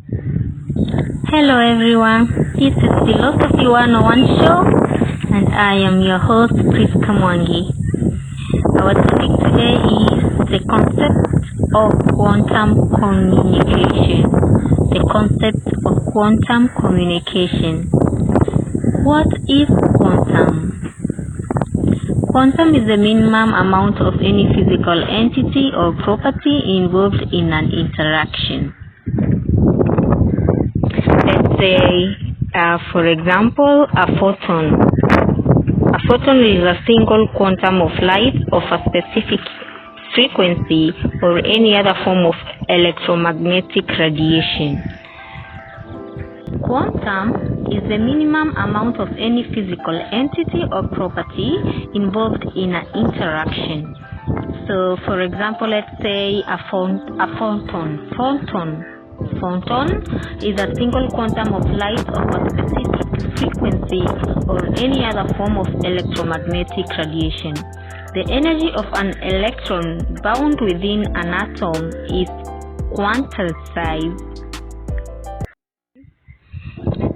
Hello everyone, this is Philosophy 101 show and I am your host Priska Mwangi. Our topic today is the concept of quantum communication. The concept of quantum communication. What is quantum? Quantum is the minimum amount of any physical entity or property involved in an interaction. Let's say, for example, a photon. A photon is a single quantum of light of a specific frequency or any other form of electromagnetic radiation. Quantum is the minimum amount of any physical entity or property involved in an interaction. So, for example, let's say a photon. Photon is a single quantum of light of a specific frequency or any other form of electromagnetic radiation. The energy of an electron bound within an atom is quantized.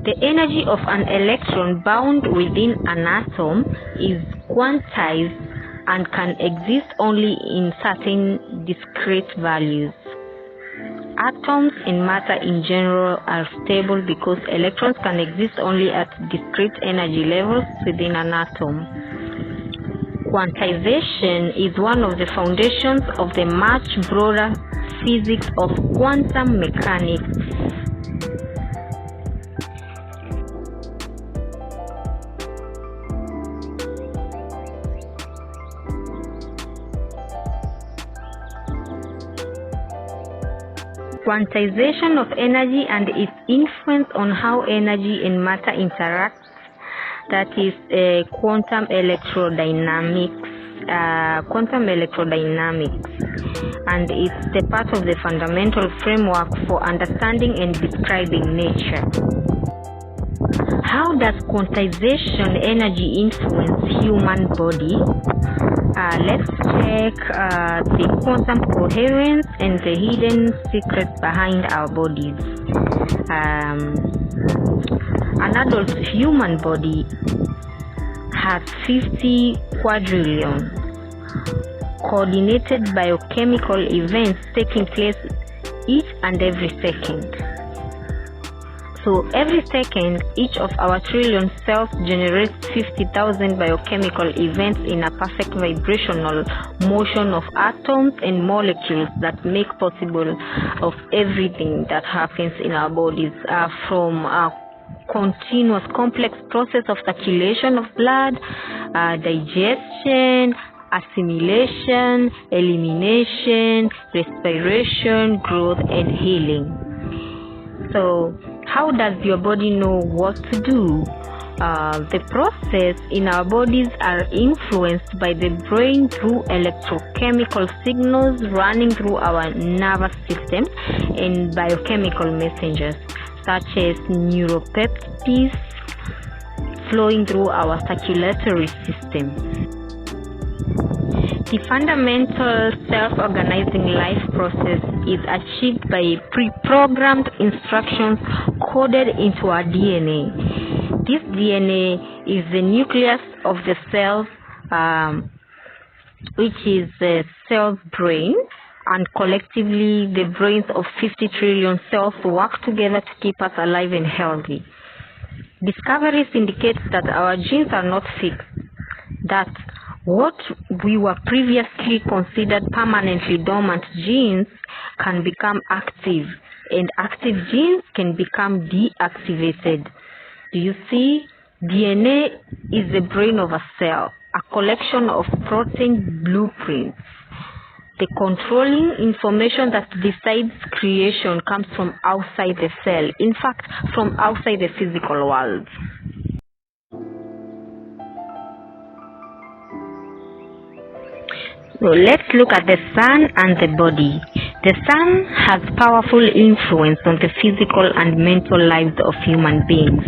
The energy of an electron bound within an atom is quantized and can exist only in certain discrete values. Atoms and matter in general are stable because electrons can exist only at discrete energy levels within an atom. Quantization is one of the foundations of the much broader physics of quantum mechanics. Quantization of energy and its influence on how energy and matter interact, that is quantum electrodynamics, and it's the part of the fundamental framework for understanding and describing nature. How does quantization energy influence human body? Let's check the quantum coherence and the hidden secrets behind our bodies. An adult human body has 50 quadrillion coordinated biochemical events taking place each and every second. So every second, each of our trillion cells generates 50,000 biochemical events in a perfect vibrational motion of atoms and molecules that make possible of everything that happens in our bodies, from a continuous complex process of circulation of blood, digestion, assimilation, elimination, respiration, growth, and healing. So, how does your body know what to do? The process in our bodies are influenced by the brain through electrochemical signals running through our nervous system and biochemical messengers such as neuropeptides flowing through our circulatory system. The fundamental self-organizing life process is achieved by pre-programmed instructions coded into our DNA. This DNA is the nucleus of the cell, which is the cell's brain, and collectively the brains of 50 trillion cells work together to keep us alive and healthy. Discoveries indicate that our genes are not fixed, that what we were previously considered permanently dormant genes can become active, and active genes can become deactivated. Do you see? DNA is the brain of a cell, a collection of protein blueprints. The controlling information that decides creation comes from outside the cell, in fact, from outside the physical world. So let's look at the sun and the body. The sun has powerful influence on the physical and mental lives of human beings.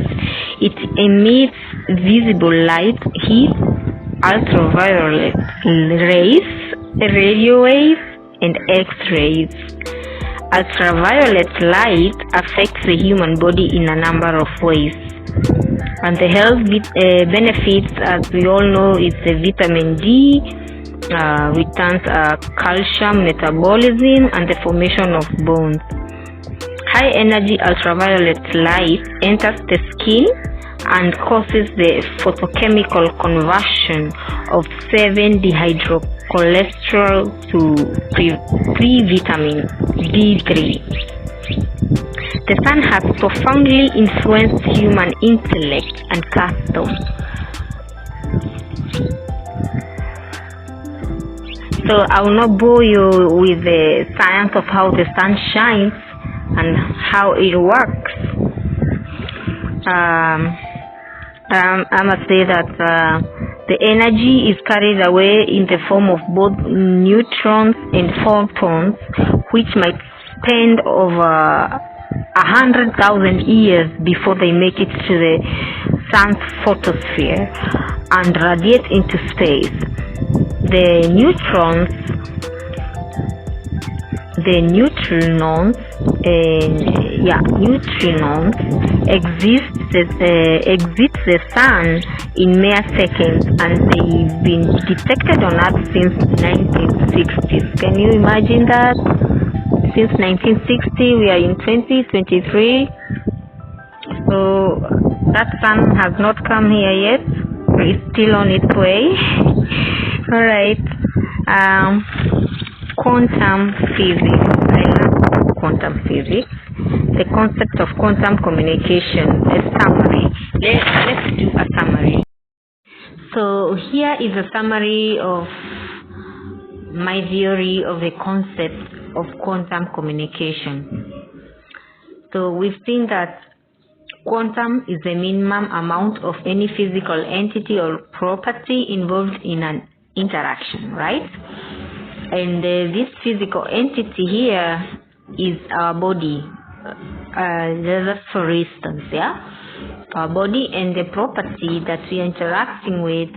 It emits visible light, heat, ultraviolet rays, radio waves, and X-rays. ultraviolet light affects the human body in a number of ways, and the health benefits, as we all know, is the vitamin D, returns calcium metabolism and the formation of bones. High energy ultraviolet light enters the skin and causes the photochemical conversion of 7-dehydrocholesterol to pre-vitamin D3. The sun has profoundly influenced human intellect and customs. So I will not bore you with the science of how the sun shines and how it works. I must say that the energy is carried away in the form of both neutrons and photons, which might spend over 100,000 years before they make it to the sun's photosphere and radiate into space. The neutrons exit the sun in mere seconds, and they've been detected on Earth since 1960s. Can you imagine that? Since 1960, we are in 2023, so that sun has not come here yet. It's still on its way. All right. Quantum physics. I love quantum physics. The concept of quantum communication. A summary. Let's do a summary. So here is a summary of my theory of the concept of quantum communication. So we've seen that quantum is the minimum amount of any physical entity or property involved in an interaction, right? And this physical entity here is our body. Just for instance, our body and the property that we are interacting with.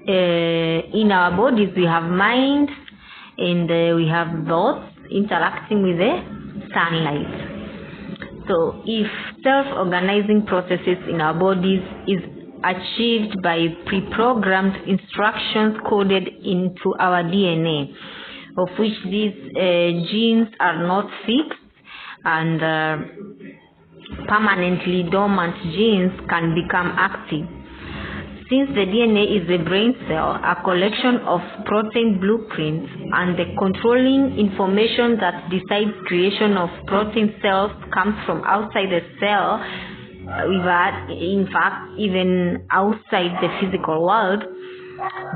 In our bodies, we have mind and we have thoughts interacting with the sunlight. So if self-organizing processes in our bodies is achieved by pre-programmed instructions coded into our DNA, of which these genes are not fixed, and permanently dormant genes can become active. Since the DNA is the brain cell, a collection of protein blueprints, and the controlling information that decides creation of protein cells comes from outside the cell, in fact, even outside the physical world,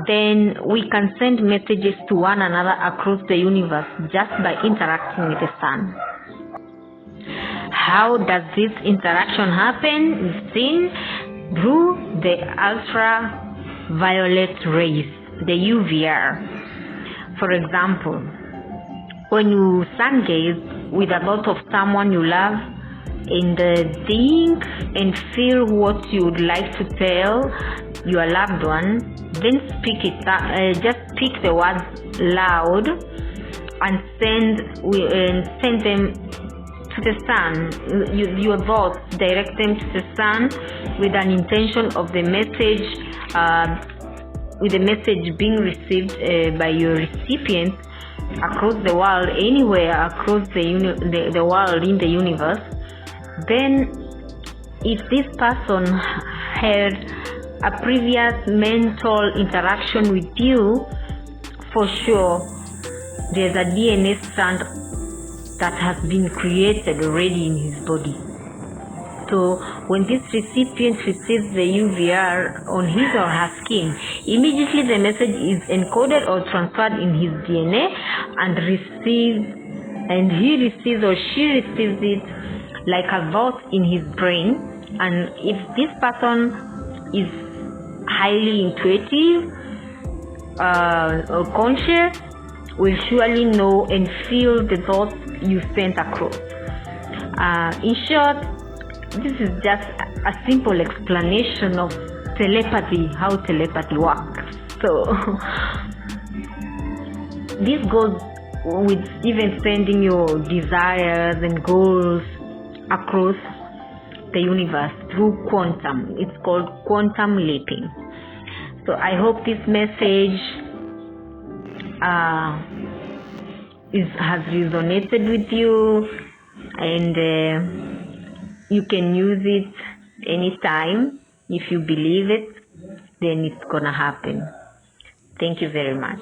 then we can send messages to one another across the universe just by interacting with the sun. How does this interaction happen? We've seen through the ultraviolet rays, the UVR. For example, when you sun gaze with a thought of someone you love and think and feel what you would like to tell your loved one, then just speak the words loud and send them to the sun. Your thoughts direct them to the sun with an intention of the message, with the message being received by your recipient across the world, anywhere across the world in the universe. Then, if this person had a previous mental interaction with you, for sure there's a DNA strand that has been created already in his body. So when this recipient receives the UVR on his or her skin, immediately the message is encoded or transferred in his DNA and he receives or she receives it like a thought in his brain. And if this person is highly intuitive or conscious, will surely know and feel the thoughts you sent across. In short, this is just a simple explanation of telepathy, how telepathy works. So this goes with even sending your desires and goals across the universe through quantum. It's called quantum leaping. So I hope this message has resonated with you, and you can use it anytime. If you believe it, then it's gonna happen. Thank you very much.